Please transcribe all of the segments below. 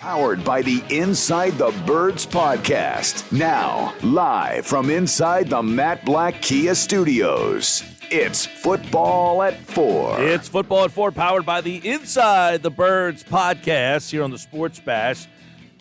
Powered by the Inside the Birds podcast. Now, live from inside the Matt Black Kia Studios. It's Football at 4. It's Football at 4, powered by the Inside the Birds podcast here on the Sports Bash.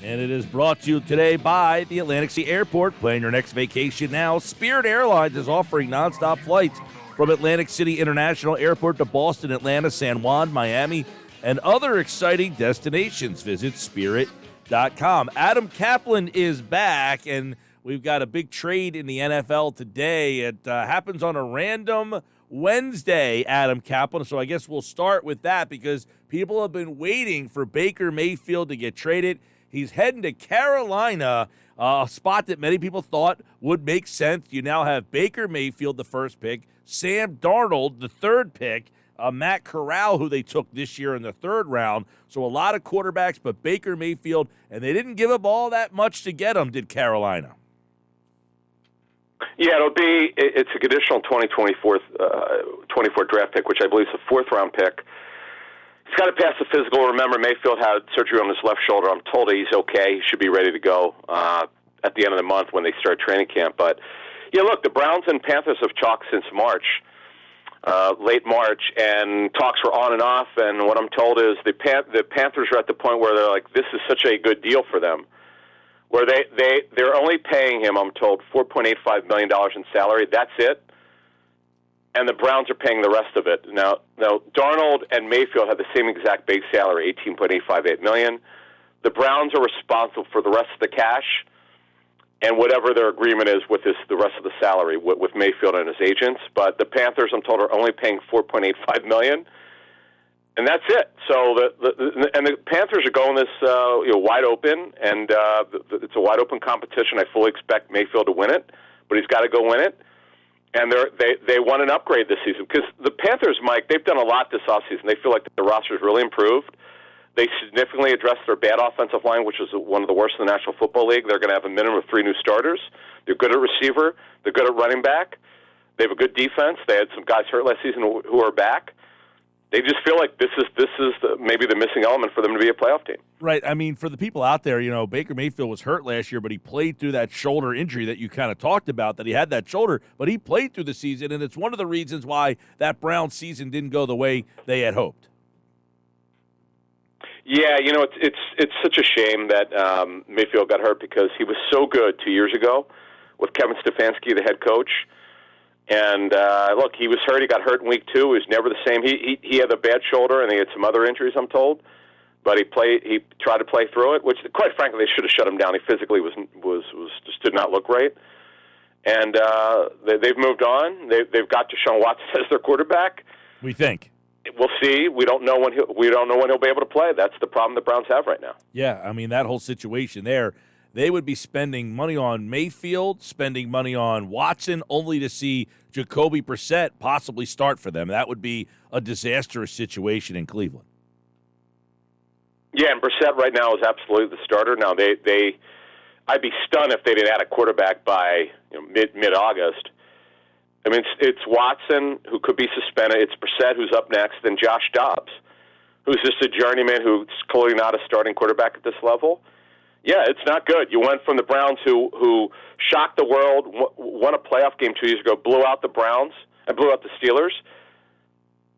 And it is brought to you today by the Atlantic City Airport. Plan your next vacation now. Spirit Airlines is offering nonstop flights from Atlantic City International Airport to Boston, Atlanta, San Juan, Miami, and other exciting destinations. Visit spirit.com. Adam Caplan is back, and we've got a big trade in the NFL today. It happens on a random Wednesday, Adam Caplan. So I guess we'll start with that because people have been waiting for Baker Mayfield to get traded. He's heading to Carolina, a spot that many people thought would make sense. You now have Baker Mayfield, the first pick, Sam Darnold, the third pick, Matt Corral, who they took this year in the third round. So a lot of quarterbacks, but Baker Mayfield, and they didn't give up all that much to get him, did Carolina? Yeah, it's a conditional 2024 draft pick, which I believe is a fourth-round pick. He's got to pass the physical. Remember, Mayfield had surgery on his left shoulder. I'm told he's okay. He should be ready to go at the end of the month when they start training camp. But, yeah, look, the Browns and Panthers have talked since March. Late March, and talks were on and off, and what I'm told is the Panthers are at the point where they're like, this is such a good deal for them, where they're only paying him, I'm told, $4.85 million in salary. That's it. And the Browns are paying the rest of it. Now Darnold and Mayfield have the same exact base salary, $18.858 million. The Browns are responsible for the rest of the cash and whatever their agreement is with the rest of the salary with Mayfield and his agents. But the Panthers, I'm told, are only paying $4.85 million, and that's it. So the Panthers are going this wide open, and it's a wide open competition. I fully expect Mayfield to win it, but he's got to go win it. And they want an upgrade this season because the Panthers, Mike, they've done a lot this offseason. They feel like the roster's really improved. They significantly addressed their bad offensive line, which is one of the worst in the National Football League. They're going to have a minimum of 3 new starters. They're good at receiver. They're good at running back. They have a good defense. They had some guys hurt last season who are back. They just feel like this is maybe the missing element for them to be a playoff team. Right. I mean, for the people out there, Baker Mayfield was hurt last year, but he played through that shoulder injury that you kind of talked about, that he had that shoulder, but he played through the season, and it's one of the reasons why that Browns season didn't go the way they had hoped. Yeah, it's such a shame that Mayfield got hurt because he was so good 2 years ago with Kevin Stefanski, the head coach. And look, he was hurt. He got hurt in week 2. He was never the same. He had a bad shoulder and he had some other injuries, I'm told. But he tried to play through it, which quite frankly they should have shut him down. He physically was just did not look right. And they've moved on. They've got Deshaun Watson as their quarterback. We think. We'll see. We don't know when he'll be able to play. That's the problem the Browns have right now. Yeah, I mean, that whole situation there, they would be spending money on Mayfield, spending money on Watson, only to see Jacoby Brissett possibly start for them. That would be a disastrous situation in Cleveland. Yeah, and Brissett right now is absolutely the starter. Now, I'd be stunned if they didn't add a quarterback by mid-August. I mean, it's Watson, who could be suspended. It's Brissett, who's up next, then Josh Dobbs, who's just a journeyman who's clearly not a starting quarterback at this level. Yeah, it's not good. You went from the Browns, who shocked the world, won a playoff game 2 years ago, blew out the Browns and blew out the Steelers,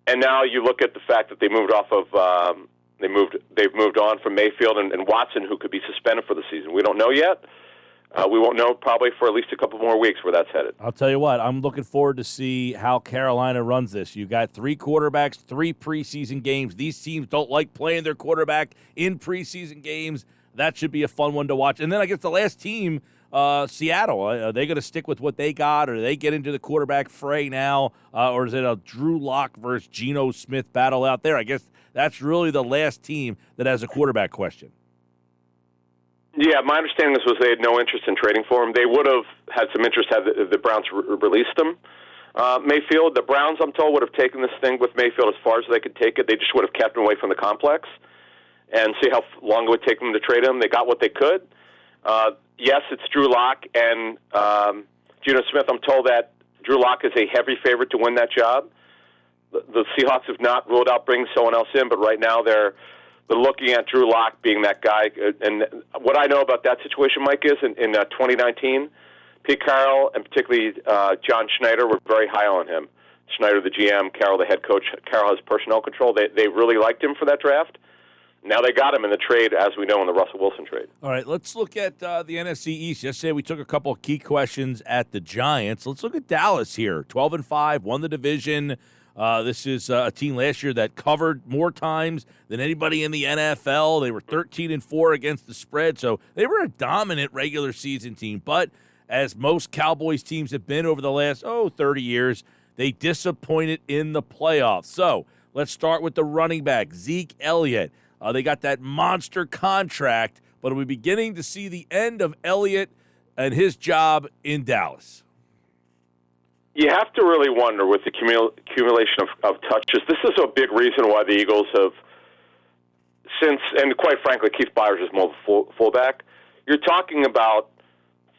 and now you look at the fact that they moved off of they've moved on from Mayfield and Watson, who could be suspended for the season. We don't know yet. We won't know probably for at least a couple more weeks where that's headed. I'll tell you what, I'm looking forward to see how Carolina runs this. You got 3 quarterbacks, 3 preseason games. These teams don't like playing their quarterback in preseason games. That should be a fun one to watch. And then I guess the last team, Seattle, are they going to stick with what they got, or do they get into the quarterback fray now, or is it a Drew Lock versus Geno Smith battle out there? I guess that's really the last team that has a quarterback question. Yeah, my understanding was they had no interest in trading for him. They would have had some interest had the Browns released him. Mayfield, the Browns, I'm told, would have taken this thing with Mayfield as far as they could take it. They just would have kept him away from the complex and see how long it would take them to trade him. They got what they could. Yes, it's Drew Lock and Geno Smith. I'm told that Drew Lock is a heavy favorite to win that job. The Seahawks have not ruled out bringing someone else in, but right now they're They're looking at Drew Lock being that guy. And what I know about that situation, Mike, is in 2019, Pete Carroll and particularly John Schneider were very high on him. Schneider, the GM, Carroll, the head coach. Carroll has personnel control. They really liked him for that draft. Now they got him in the trade, as we know, in the Russell Wilson trade. All right, let's look at the NFC East. Yesterday we took a couple of key questions at the Giants. Let's look at Dallas here. 12-5, won the division. This is a team last year that covered more times than anybody in the NFL. They were 13-4 against the spread, so they were a dominant regular season team. But as most Cowboys teams have been over the last, 30 years, they disappointed in the playoffs. So let's start with the running back, Zeke Elliott. They got that monster contract, but are we beginning to see the end of Elliott and his job in Dallas? You have to really wonder with the accumulation of touches. This is a big reason why the Eagles have and quite frankly, Keith Byers is more fullback. You're talking about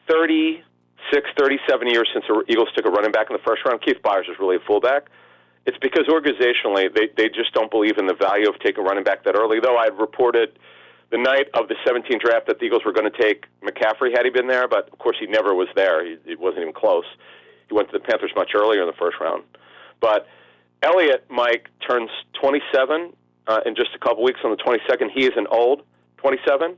36, 37 years since the Eagles took a running back in the first round. Keith Byers is really a fullback. It's because organizationally they just don't believe in the value of taking a running back that early. Though I had reported the night of the 17 draft that the Eagles were going to take McCaffrey had he been there, but of course he never was there. He wasn't even close. He went to the Panthers much earlier in the first round. But Elliott, Mike, turns 27 in just a couple weeks on the 22nd. He is an old 27.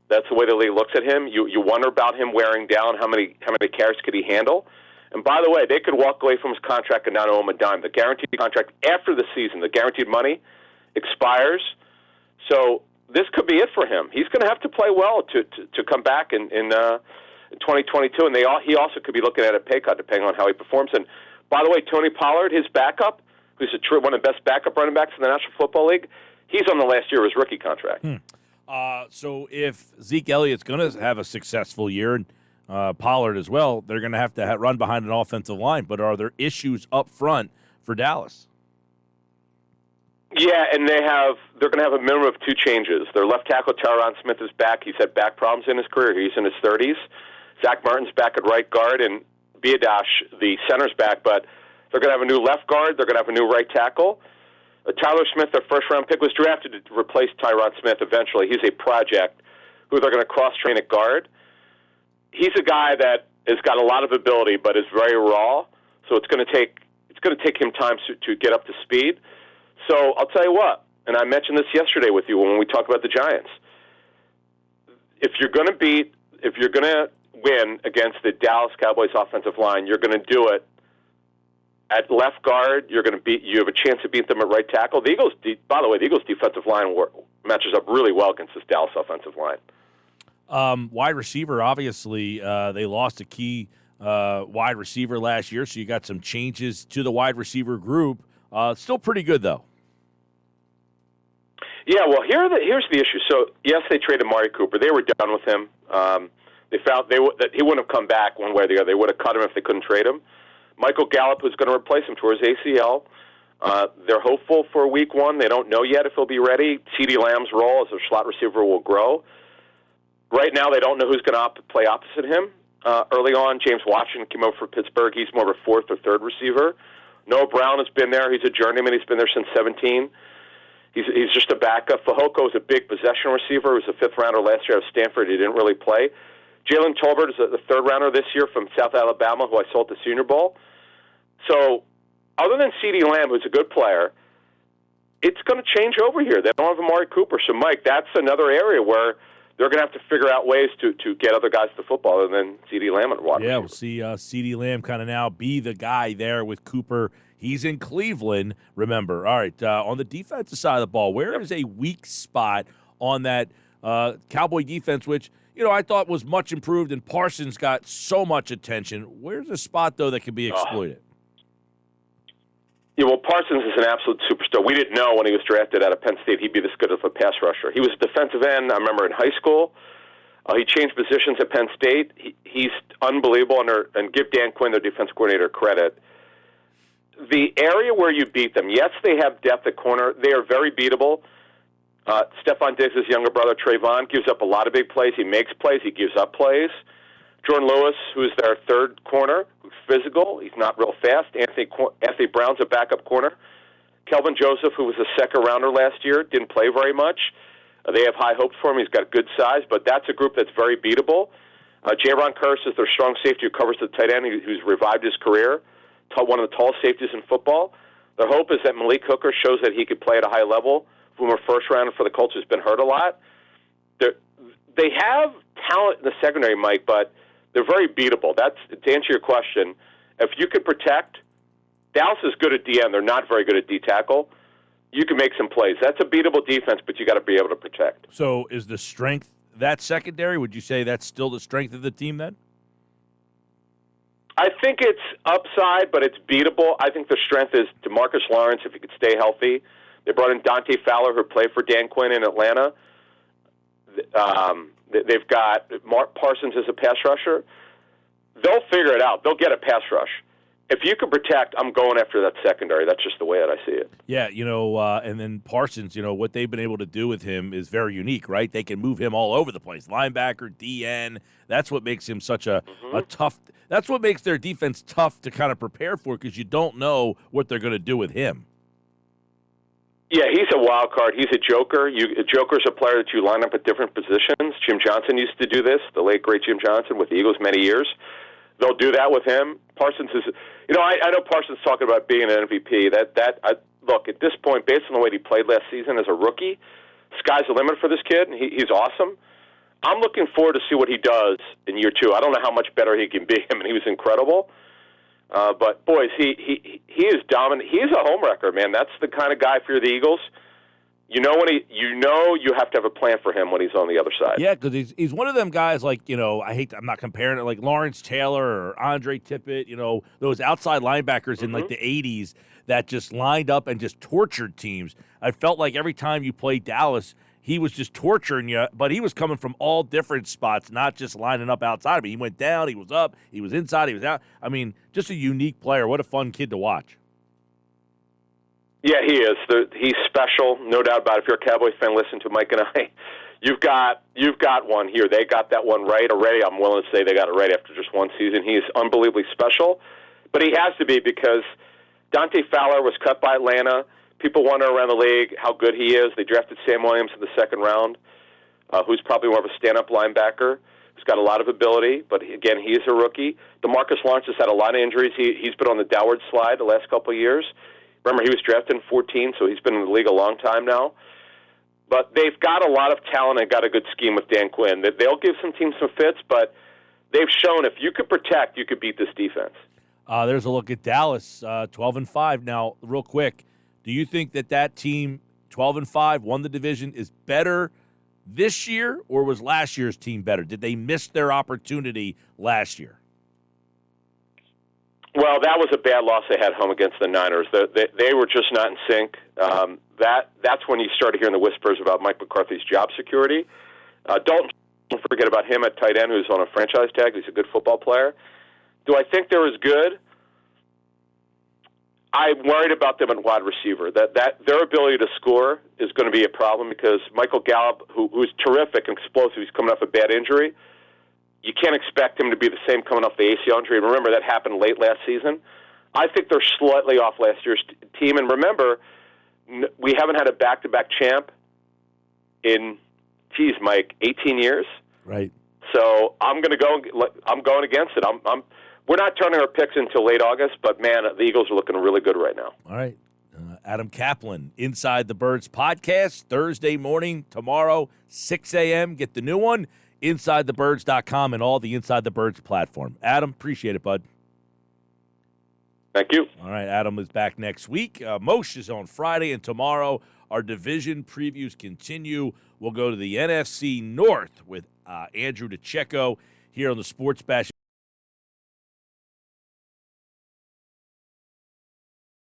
That's the way the league looks at him. You wonder about him wearing down. How many carries could he handle? And by the way, they could walk away from his contract and not owe him a dime. The guaranteed contract after the season, the guaranteed money, expires. So this could be it for him. He's going to have to play well to come back in 2022. And he also could be looking at a pay cut depending on how he performs. And by the way, Tony Pollard, his backup, who's one of the best backup running backs in the National Football League, he's on the last year of his rookie contract. So if Zeke Elliott's going to have a successful year, and Pollard as well, they're going to have to run behind an offensive line. But are there issues up front for Dallas? Yeah, and they're going to have a minimum of two changes. Their left tackle, Tyron Smith, is back. He's had back problems in his career. He's in his 30s. Zach Martin's back at right guard, and Biadash, the center's back. But they're going to have a new left guard. They're going to have a new right tackle. Tyler Smith, their first-round pick, was drafted to replace Tyron Smith eventually. He's a project who they're going to cross-train at guard. He's a guy that has got a lot of ability, but is very raw. So it's going to take him time to get up to speed. So I'll tell you what, and I mentioned this yesterday with you when we talked about the Giants. If you're going to win against the Dallas Cowboys offensive line, you're going to do it at left guard. You have a chance to beat them at right tackle. The Eagles defensive line matches up really well against this Dallas offensive line. Wide receiver, obviously, they lost a key wide receiver last year, so you got some changes to the wide receiver group. Still pretty good, though. Yeah, well, here's the issue. So, yes, they traded Amari Cooper. They were done with him. They found that he wouldn't have come back one way or the other. They would have cut him if they couldn't trade him. Michael Gallup, who's going to replace him, tore his ACL. They're hopeful for week one. They don't know yet if he'll be ready. CeeDee Lamb's role as a slot receiver will grow. Right now, they don't know who's going to play opposite him. Early on, James Washington came over for Pittsburgh. He's more of a fourth or third receiver. Noah Brown has been there. He's a journeyman. He's been there since 17. He's just a backup. Fehoko is a big possession receiver. He was a fifth-rounder last year out of Stanford. He didn't really play. Jalen Tolbert is the third-rounder this year from South Alabama, who I saw at the Senior Bowl. So other than CeeDee Lamb, who's a good player, it's going to change over here. They don't have Amari Cooper. So, Mike, that's another area where they're going to have to figure out ways to get other guys to football other than CeeDee Lamb and wide receiver. We'll see CeeDee Lamb kind of now be the guy there with Cooper. He's in Cleveland, remember. All right, on the defensive side of the ball, where is a weak spot on that Cowboy defense, which, I thought was much improved, and Parsons got so much attention. Where's a spot, though, that can be exploited? Yeah, well, Parsons is an absolute superstar. We didn't know when he was drafted out of Penn State he'd be this good of a pass rusher. He was a defensive end, I remember, in high school. He changed positions at Penn State. He's unbelievable, and give Dan Quinn, their defense coordinator, credit. The area where you beat them, yes, they have depth at corner. They are very beatable. Stephon Diggs' younger brother, Trayvon, gives up a lot of big plays. He makes plays. He gives up plays. Jordan Lewis, who's their third corner, who's physical. He's not real fast. Anthony Brown's a backup corner. Kelvin Joseph, who was a second-rounder last year, didn't play very much. They have high hopes for him. He's got good size, but that's a group that's very beatable. Jaron Kearse is their strong safety who covers the tight end, who's revived his career, one of the tallest safeties in football. Their hope is that Malik Hooker shows that he could play at a high level. Former first-rounder for the Colts has been hurt a lot. They have talent in the secondary, Mike, but they're very beatable. That's to answer your question. If you could protect, Dallas is good at DN. They're not very good at D tackle. You can make some plays. That's a beatable defense, but you got to be able to protect. So is the strength that secondary? Would you say that's still the strength of the team then? I think it's upside, but it's beatable. I think the strength is DeMarcus Lawrence, if he could stay healthy. They brought in Dante Fowler, who played for Dan Quinn in Atlanta. They've got Mark Parsons as a pass rusher. They'll figure it out. They'll get a pass rush. If you can protect, I'm going after that secondary. That's just the way that I see it. Yeah, and then Parsons, what they've been able to do with him is very unique, right? They can move him all over the place. Linebacker, DN. That's what makes him such a tough – that's what makes their defense tough to kind of prepare for because you don't know what they're going to do with him. Yeah, he's a wild card. He's a joker. A joker's a player that you line up at different positions. Jim Johnson used to do this, the late, great Jim Johnson with the Eagles many years. They'll do that with him. Parsons is, I know Parsons talking about being an MVP. Look, at this point, based on the way he played last season as a rookie, sky's the limit for this kid. He's awesome. I'm looking forward to see what he does in year two. I don't know how much better he can be. I mean, he was incredible. But boys, he is dominant. He is a home wrecker, man. That's the kind of guy for the Eagles. You have to have a plan for him when he's on the other side. Yeah, because he's one of them guys like, I'm not comparing it like Lawrence Taylor or Andre Tippett, those outside linebackers in like the 80s that just lined up and just tortured teams. I felt like every time you played Dallas, he was just torturing you, but he was coming from all different spots, not just lining up outside of it. He went down, he was up, he was inside, he was out. I mean, just a unique player. What a fun kid to watch. Yeah, he is. He's special, no doubt about it. If you're a Cowboys fan, listen to Mike and I. You've got one here. They got that one right already. I'm willing to say they got it right after just one season. He's unbelievably special, but he has to be because Dante Fowler was cut by Atlanta. People wonder around the league how good he is. They drafted Sam Williams in the second round, who's probably more of a stand-up linebacker. He's got a lot of ability, but again, he is a rookie. DeMarcus Lawrence has had a lot of injuries. He's been on the downward slide the last couple of years. Remember, he was drafted in 2014, so he's been in the league a long time now. But they've got a lot of talent and got a good scheme with Dan Quinn. They'll give some teams some fits, but they've shown if you could protect, you could beat this defense. There's a look at Dallas, 12-5. Now, real quick, do you think that team, 12-5, won the division, is better this year, or was last year's team better? Did they miss their opportunity last year? Well, that was a bad loss they had home against the Niners. They were just not in sync. That's when you started hearing the whispers about Mike McCarthy's job security. Don't forget about him at tight end, who's on a franchise tag. He's a good football player. Do I think they're as good? I'm worried about them at wide receiver. That their ability to score is going to be a problem because Michael Gallup, who's terrific and explosive, he's coming off a bad injury. You can't expect him to be the same coming off the ACL injury. Remember, that happened late last season. I think they're slightly off last year's team. And remember, we haven't had a back-to-back champ in, Mike, 18 years. Right. So I'm going against it. We're not turning our picks until late August, but, man, the Eagles are looking really good right now. All right. Adam Caplan, Inside the Birds podcast, Thursday morning, tomorrow, 6 a.m. Get the new one. InsideTheBirds.com and all the Inside the Birds platform. Adam, appreciate it, bud. Thank you. All right, Adam is back next week. Moshe is on Friday, and tomorrow our division previews continue. We'll go to the NFC North with Andrew DeCecco here on the Sports Bash.